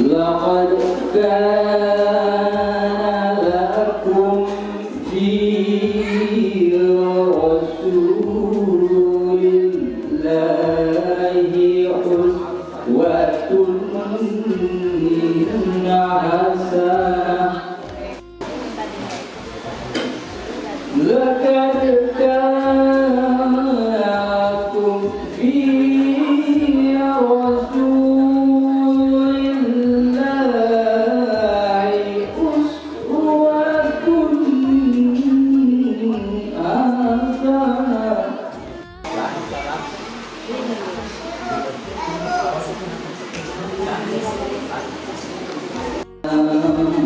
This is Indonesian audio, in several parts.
لقد كان لكم في رسول الله أسوة حسنة لقد كان لكم في رسول الله أسوة حسنة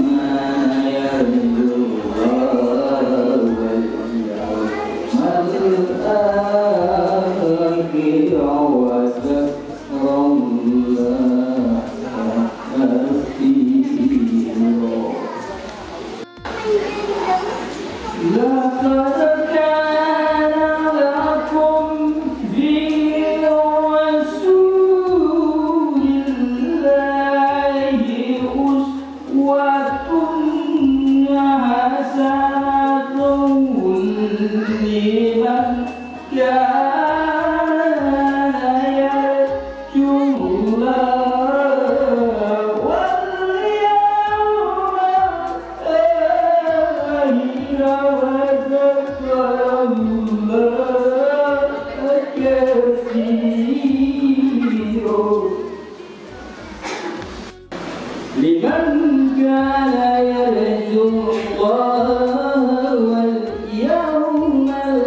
liman kana yarju Allah wal yawmal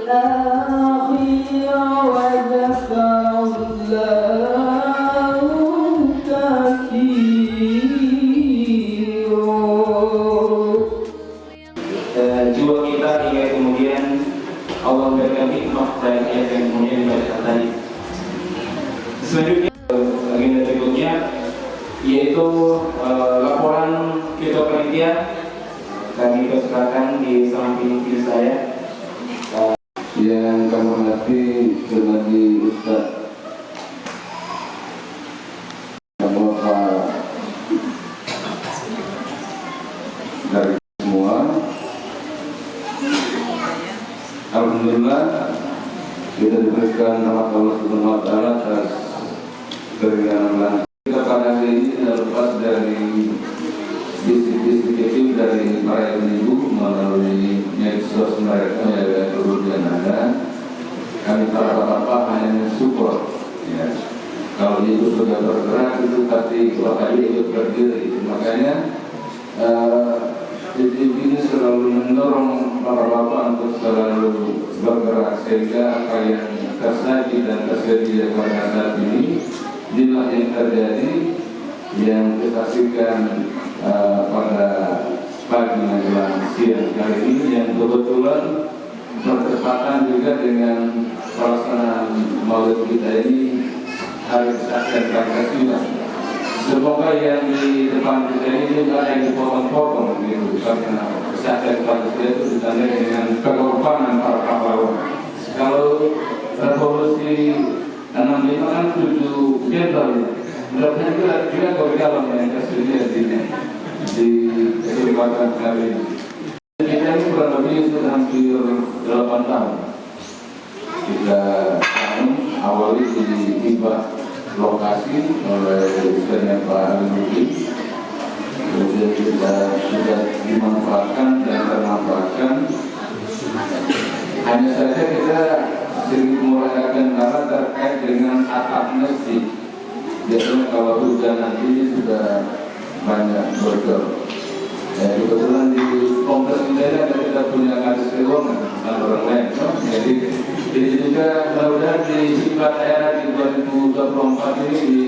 akhir wa dzakarallaha katsiran. Jiwa kita hingga kemudian Allah memberikan hikmah dan ayat yang kemudian dibacakan tadi. Selanjutnya agenda berikutnya yaitu laporan ketua panitia. Kami persilakan di samping kiri saya. Yang kami hormati sebagai Ustaz Bapak dari semua. Alhamdulillah kita diberikan rahmat Allah Subhanahu wa taala atas keringanan kita pada hari ini terlepas dari bisik-bisik itu dari para ibu melalui medsos mereka yang kemudian ada. Kami para bapak hanya mensupport ya. Kalau ibu sudah bergerak itu pasti bapak ikut berdiri. Makanya ini selalu mendorong para bapak untuk selalu bergerak sehingga apa yang tersaji dan tersedia pada saat ini inilah yang terjadi yang kita saksikan pada pagi menjelang siang kali ini yang kebetulan bertepatan juga dengan pelaksanaan Maulid kita ini hari kesaktian Pancasila. Semoga yang di depan kita ini juga ada yang dipotong-potong gitu, karena kesaktian Pancasila itu ditandai dengan pengorbanan para pahlawan. Kalau revolusi 65 kan 7 jenderal ya. Mudah-mudahan juga berjalan yang tersedia di kesempatan kali ini. Kita ini kurang lebih sudah hampir 8 tahun. Kita awali di hibah lokasi oleh Ustaznya Pak Ali. Kemudian kita sudah dimanfaatkan dan termanfaatkan. Hanya saja kita sedikit merayakan cara terkait dengan atap masjid. Biasanya kalau hujan nanti sudah banyak bocor. Kebetulan di kompleks ini kita punya kasih sewangan dan orang lain. Jadi ini juga mudah-mudahan di sifat daerah di 2024 ini di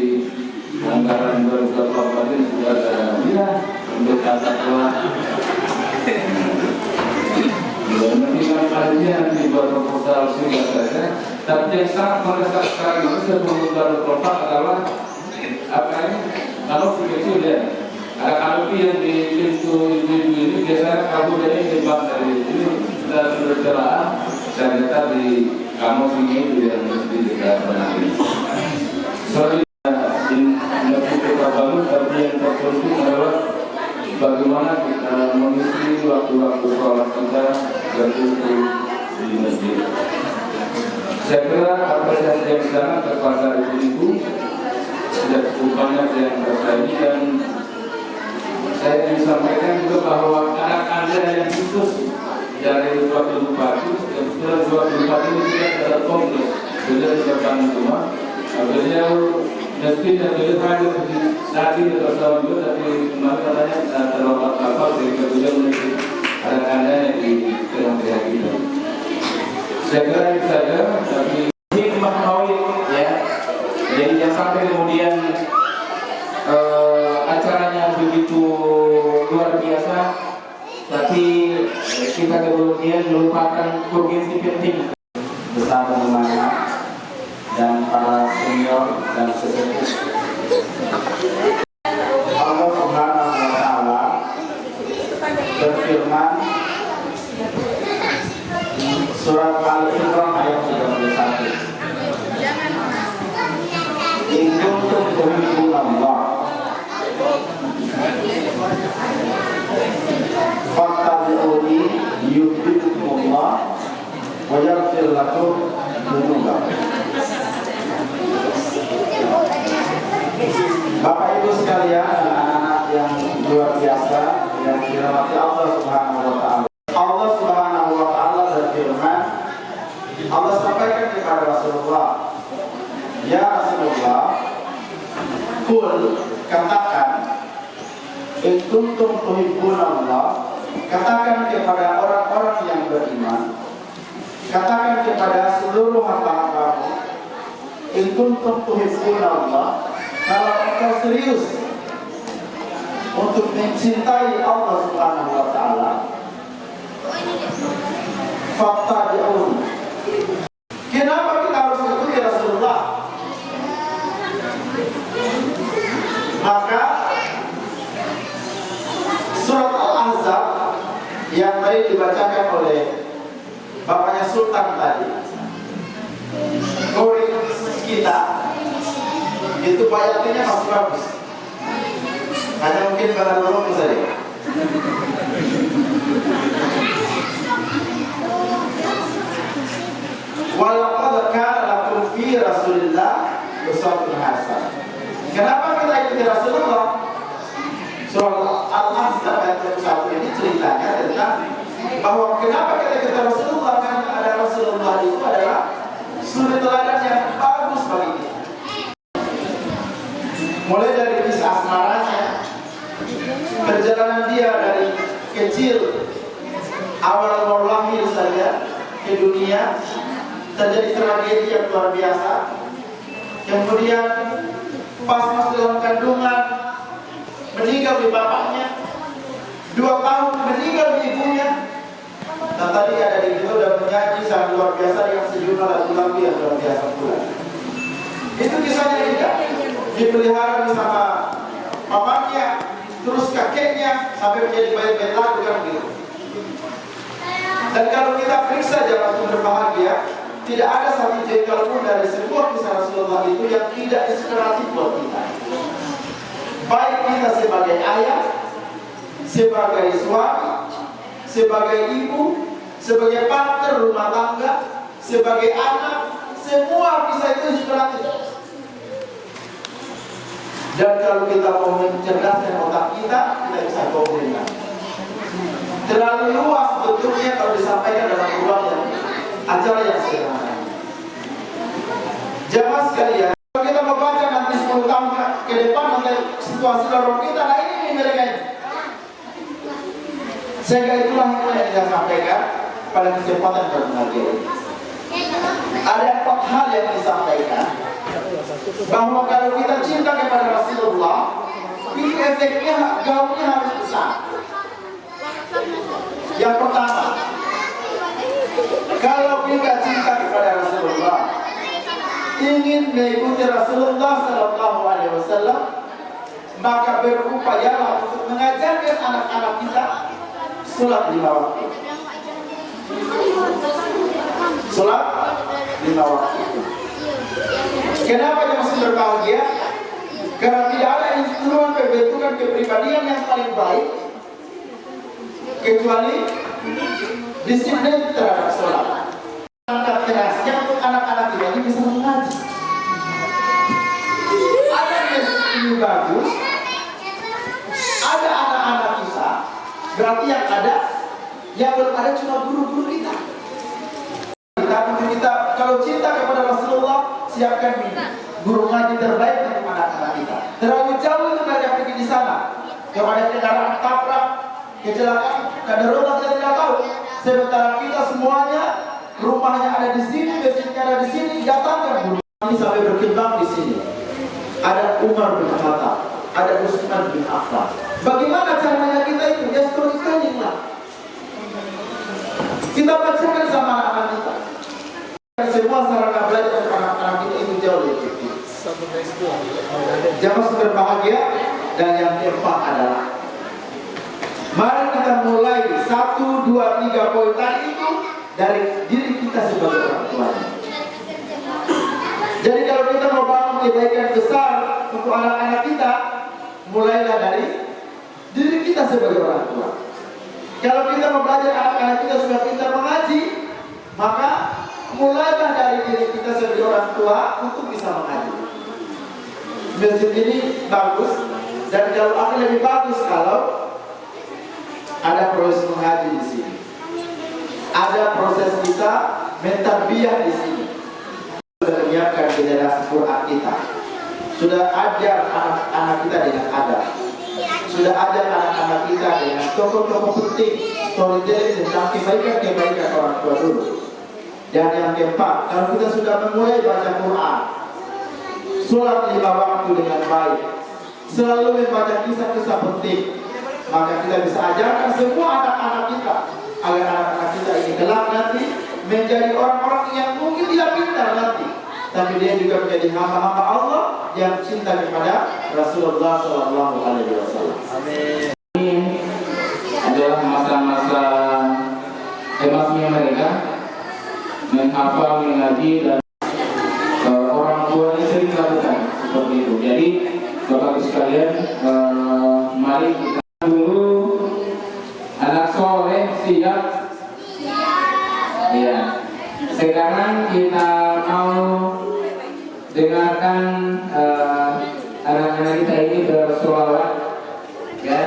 anggaran 2024 ini sudah ada ya untuk tata kelola. Nanti kan kalian dibuat proposal sehingga saja. Tapi yang sangat mendesak sekarang itu sebelum 2024 adalah apa ini? Kalau kecil ya. Ada kanopi yang di pintu ibu-ibu ini biasanya kabut ini dibang dari ini sudah bercelaan dan kita di kamus ini yang mesti kita benahi. Selanjutnya kita bangun tapi yang terpenting adalah bagaimana kita mengisi waktu-waktu sholat kita berkumpul di masjid. Saya kira apresiasi yang sangat kepada ibu-ibu sudah cukup banyak yang terjadi dan saya ingin sampaikan juga bahwa ada yang khusus dari suatu bupati, kebetulan suatu bupati ini tidak ada kompleks, beliau tidak bangun rumah, beliau meski dan beliau hadir saat ini bersama juga, tapi kemarin katanya terlalu kapal sehingga beliau memiliki ada di tengah-tengah kita. Saya kira itu saja, tapi hikmah Maulid ya, jadi yang sampai kemudian acaranya begitu luar biasa, tapi kita kemudian melupakan urgensi penting bersama teman dan para senior dan sesepuh. Allah Subhanahu wa taala berfirman surat Al-Imran ayat 31. In kuntum tuhibbunallah fattabi'uni yuhibbukumullah wa yaghfir lakum dzunubakum. Bapak Ibu sekalian, anak-anak yang luar biasa yang dirahmati Allah Subhanahu wa taala. Allah Subhanahu wa taala berfirman, Allah sampaikan kepada Rasulullah, "Ya Rasulullah, kul katakan in kuntum tuhibbunallah, katakan kepada orang-orang yang beriman, katakan kepada seluruh hamba-hambamu, in kuntum tuhibbunallah, kalau engkau serius untuk mencintai Allah Subhanahu wa taala, fattabi'un. Kenapa kita harus mengikuti Rasulullah? Maka surat Al-Ahzab yang tadi dibacakan oleh bapaknya Sultan tadi, murid kita, itu bayatnya masih bagus. Hanya mungkin karena belum saja. Walaqad kana lakum fi Rasulillah uswatun hasanah. Kenapa kita ikuti Rasulullah? Surah Al-Ahzab ayat 1 ini ceritanya tentang bahwa kenapa kita ikuti Rasulullah, karena ada Rasulullah itu adalah suri teladan yang bagus bagi kita. Mulai dari kisah asmaranya, perjalanan dia dari kecil, awal mau lahir saja ke dunia, terjadi tragedi yang luar biasa. Kemudian pas masuk dalam kandungan, meninggal di bapaknya, 2 tahun meninggal di ibunya. Dan tadi ada di situ dan menyanyi sangat luar biasa yang sejumlah lagu-lagu yang luar biasa pula. Itu kisahnya juga. Dipelihara bersama pamannya, terus kakeknya, sampai menjadi bait-bait lagu kan gitu. Dan kalau kita periksa jamaah berbahagia, tidak ada satu jengkal pun dari sebuah kisah Rasulullah itu yang tidak inspiratif buat kita. Baik kita sebagai ayah, sebagai suami, sebagai ibu, sebagai partner rumah tangga, sebagai anak, semua kisah itu inspiratif. Dan kalau kita mau mencerdaskan otak kita bisa komentar. Terlalu luas bentuknya kalau disampaikan dalam ruang yang acara yang sederhana. Jamaah sekalian, kalau kita membaca nanti 10 tahun ke depan nanti situasi dalam kita, nah ini mereka ini. Sehingga itulah yang saya sampaikan pada kesempatan berbahagia. Ada 4 hal yang disampaikan, bahwa kalau kita cinta kepada Rasulullah, itu efeknya gaulnya harus besar. Yang pertama, kalau kita cinta kepada Rasulullah, ingin mengikuti Rasulullah Sallallahu Alaihi Wasallam, maka berupayalah untuk mengajarkan anak-anak kita sholat 5 waktu. Sholat 5 waktu. Kenapa dia masih berbahagia? Karena tidak ada instrumen pembentukan kepribadian yang paling baik kecuali disiplin terhadap sholat. Langkah kerasnya untuk anak-anak ini bisa mengaji. Ada yang ini bagus, ada anak-anak kita, berarti yang belum ada cuma guru-guru kita. Kita kalau cinta kepada Rasulullah, siapkan guru ngaji terbaik untuk anak-anak kita. Terlalu jauh itu mereka pergi di sana. Kalau ada kendaraan tabrak, kecelakaan, darurat kita tidak tahu. Sementara kita semuanya rumahnya ada di sini, masjidnya ada di sini, datangkan guru ini sampai berkembang di sini. Ada Umar bin Khattab, ada Utsman bin Affan. Bagaimana caranya kita itu? Ya storytelling lah. Kita bacakan sama anak-anak kita. Semua sarana belajar untuk anak-anak kita itu jauh lebih efektif. Jamaah berbahagia. Dan yang keempat adalah, mari kita mulai 1, 2, 3 poin tadi itu dari diri kita sebagai orang tua. Jadi kalau kita mau bangun kebaikan besar untuk anak-anak kita, mulailah dari diri kita sebagai orang tua. Kalau kita mau belajar anak-anak kita supaya pintar mengaji, maka mulailah dari diri kita sebagai orang tua untuk bisa mengaji. Masjid ini bagus, dan kalau akan lebih bagus kalau ada proses mengaji di sini, ada proses kita mentarbiyah di sini. Sudah menyiapkan generasi Quran kita, sudah ajar anak-anak kita dengan adab, sudah ajak anak-anak kita dengan tokoh-tokoh penting storytelling tentang kebaikan-kebaikan orang tua dulu. Dan yang keempat, kalau kita sudah memulai baca Quran, sholat 5 waktu dengan baik, selalu membaca kisah-kisah penting, maka kita bisa ajarkan semua anak-anak kita agar anak-anak kita ini kelak nanti menjadi orang-orang yang mungkin tidak pintar nanti, tapi dia juga menjadi hamba-hamba Allah yang cinta kepada Rasulullah SAW. Amin. Adalah masa-masa emasnya mereka menghafal, mengaji, dan orang tuanya sering lakukan seperti itu. Jadi Bapak Ibu sekalian, mari kita dulu anak soleh siap. Ya. Sekarang kita mau dengarkan anak-anak kita ini bersolawat, ya.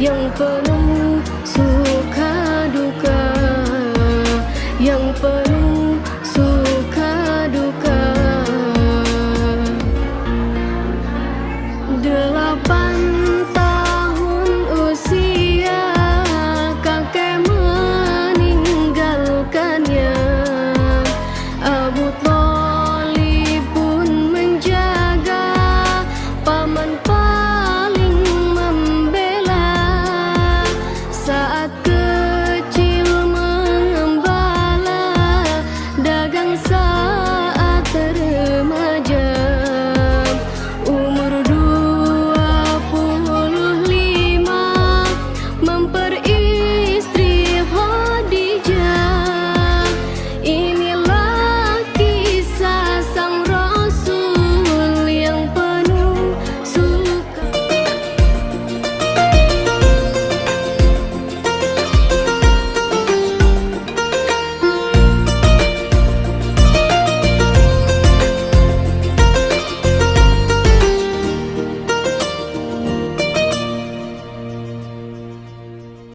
yang penuh